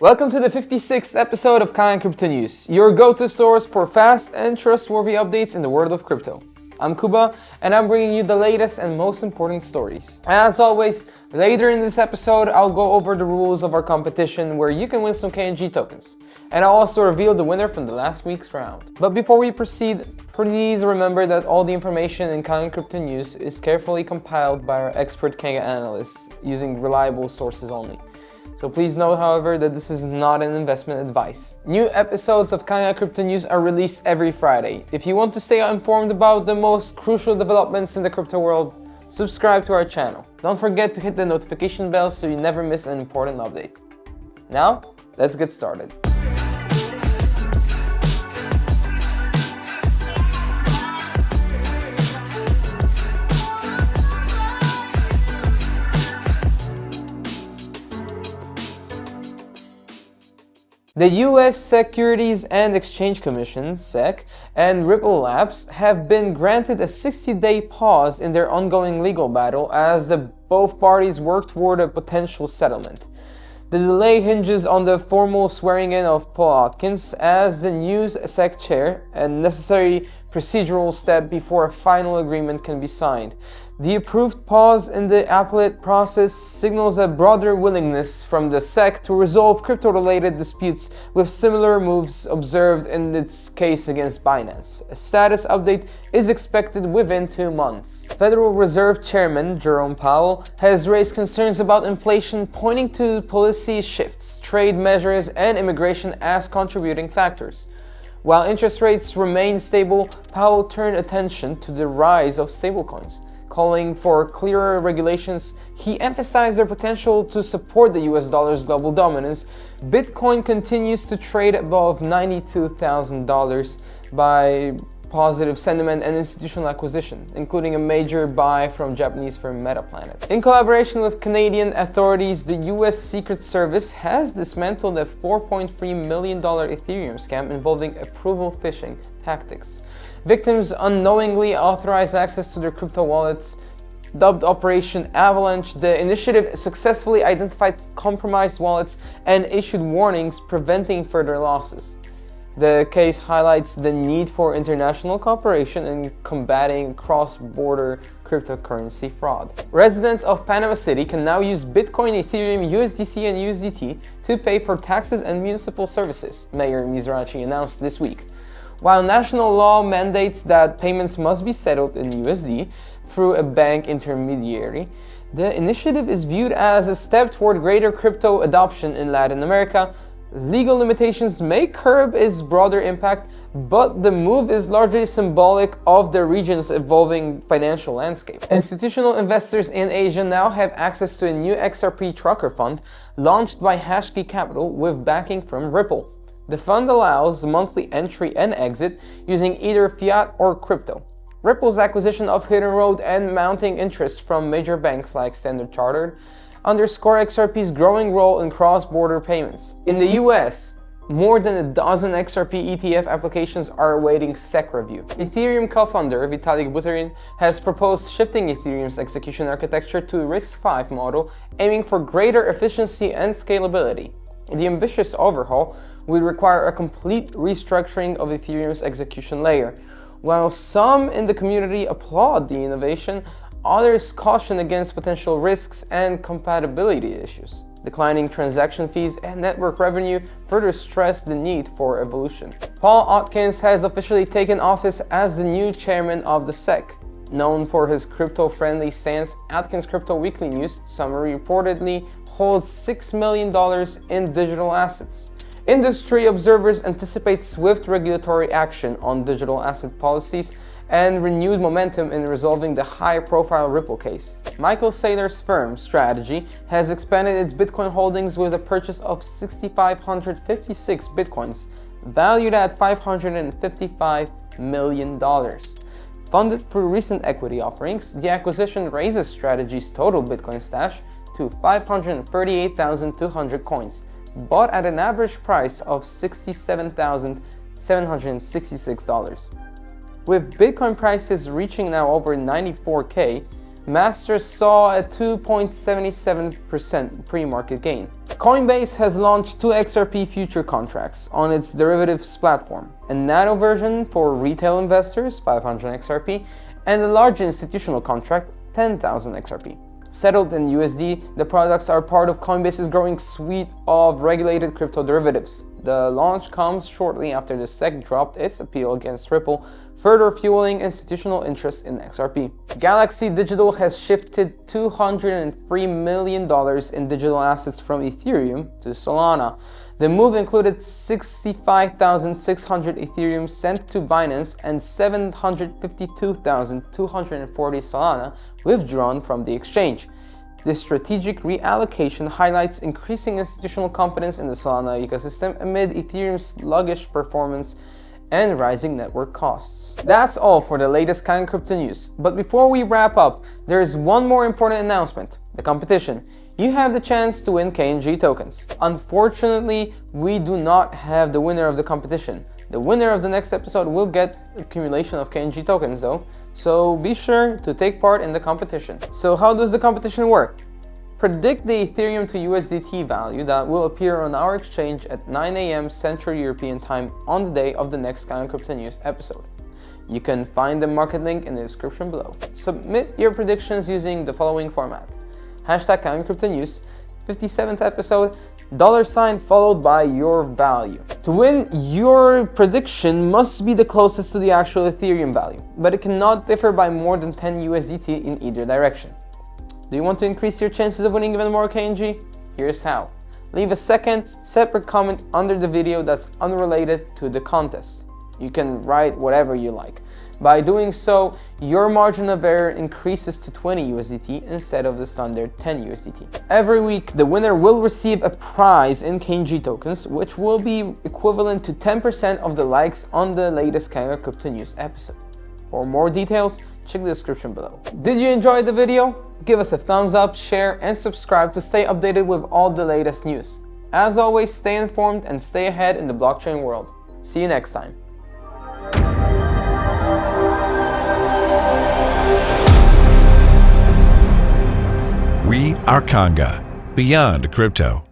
Welcome to the 56th episode of Kanga Crypto News, your go-to source for fast and trustworthy updates in the world of crypto. I'm Kuba, and I'm bringing you the latest and most important stories. As always, later in this episode, I'll go over the rules of our competition where you can win some KNG tokens. And I'll also reveal the winner from the last week's round. But before we proceed, please remember that all the information in Kanga Crypto News is carefully compiled by our expert Kanga analysts using reliable sources only. So please note, however, that this is not an investment advice. New episodes of Kanga Crypto News are released every Friday. If you want to stay informed about the most crucial developments in the crypto world, subscribe to our channel. Don't forget to hit the notification bell so you never miss an important update. Now, let's get started. The US Securities and Exchange Commission, SEC, and Ripple Labs have been granted a 60-day pause in their ongoing legal battle as both parties work toward a potential settlement. The delay hinges on the formal swearing-in of Paul Atkins as the new SEC chair, a necessary procedural step before a final agreement can be signed. The approved pause in the appellate process signals a broader willingness from the SEC to resolve crypto-related disputes, with similar moves observed in its case against Binance. A status update is expected within 2 months. Federal Reserve Chairman Jerome Powell has raised concerns about inflation, pointing to policy shifts, trade measures, and immigration as contributing factors. While interest rates remain stable, Powell turned attention to the rise of stablecoins. Calling for clearer regulations, he emphasized their potential to support the US dollar's global dominance. Bitcoin continues to trade above $92,000 by positive sentiment and institutional acquisition, including a major buy from Japanese firm Metaplanet. In collaboration with Canadian authorities, the US Secret Service has dismantled a $4.3 million Ethereum scam involving approval phishing tactics. Victims unknowingly authorized access to their crypto wallets. Dubbed Operation Avalanche, the initiative successfully identified compromised wallets and issued warnings preventing further losses. The case highlights the need for international cooperation in combating cross-border cryptocurrency fraud. Residents of Panama City can now use Bitcoin, Ethereum, USDC, and USDT to pay for taxes and municipal services, Mayor Mizrachi announced this week. While national law mandates that payments must be settled in USD through a bank intermediary, the initiative is viewed as a step toward greater crypto adoption in Latin America. Legal limitations may curb its broader impact, but the move is largely symbolic of the region's evolving financial landscape. Institutional investors in Asia now have access to a new XRP trucker fund launched by HashKey Capital with backing from Ripple. The fund allows monthly entry and exit using either fiat or crypto. Ripple's acquisition of Hidden Road and mounting interest from major banks like Standard Chartered underscore XRP's growing role in cross-border payments. In the US, more than a dozen XRP ETF applications are awaiting SEC review. Ethereum co-founder Vitalik has proposed shifting Ethereum's execution architecture to a RISC-V model, aiming for greater efficiency and scalability. The ambitious overhaul would require a complete restructuring of Ethereum's execution layer. While some in the community applaud the innovation, others caution against potential risks and compatibility issues. Declining transaction fees and network revenue further stress the need for evolution. Paul Atkins has officially taken office as the new chairman of the SEC. Known for his crypto-friendly stance, Atkins Crypto Weekly News summary reportedly holds $6 million in digital assets. Industry observers anticipate swift regulatory action on digital asset policies and renewed momentum in resolving the high-profile Ripple case. Michael Saylor's firm, Strategy, has expanded its Bitcoin holdings with the purchase of 6,556 Bitcoins, valued at $555 million. Funded through recent equity offerings, the acquisition raises Strategy's total Bitcoin stash to 538,200 coins, bought at an average price of $67,766. With Bitcoin prices reaching now over 94K, Masters saw a 2.77% pre-market gain. Coinbase has launched 2 XRP future contracts on its derivatives platform, a nano version for retail investors, 500 XRP, and a large institutional contract, 10,000 XRP. Settled in USD, the products are part of Coinbase's growing suite of regulated crypto derivatives. The launch comes shortly after the SEC dropped its appeal against Ripple, further fueling institutional interest in XRP. Galaxy Digital has shifted $203 million in digital assets from Ethereum to Solana. The move included 65,600 Ethereum sent to Binance and 752,240 Solana withdrawn from the exchange. This strategic reallocation highlights increasing institutional confidence in the Solana ecosystem amid Ethereum's sluggish performance and rising network costs. That's all for the latest Kanga Crypto news. But before we wrap up, there is one more important announcement: the competition. You have the chance to win KNG tokens. Unfortunately, we do not have the winner of the competition. The winner of the next episode will get accumulation of KNG tokens though, so be sure to take part in the competition. So how does the competition work? Predict the Ethereum to USDT value that will appear on our exchange at 9 AM Central European Time on the day of the next Kanga Crypto News episode. You can find the market link in the description below. Submit your predictions using the following format: hashtag Kanga Crypto News, 57th episode, $ followed by your value. To win, your prediction must be the closest to the actual Ethereum value, but it cannot differ by more than 10 USDT in either direction. Do you want to increase your chances of winning even more KNG? Here's how. Leave a separate comment under the video that's unrelated to the contest. You can write whatever you like. By doing so, your margin of error increases to 20 USDT instead of the standard 10 USDT. Every week, the winner will receive a prize in KNG tokens, which will be equivalent to 10% of the likes on the latest Kanga Crypto News episode. For more details, check the description below. Did you enjoy the video? Give us a thumbs up, share, and subscribe to stay updated with all the latest news. As always, stay informed and stay ahead in the blockchain world. See you next time. We are Kanga, beyond crypto.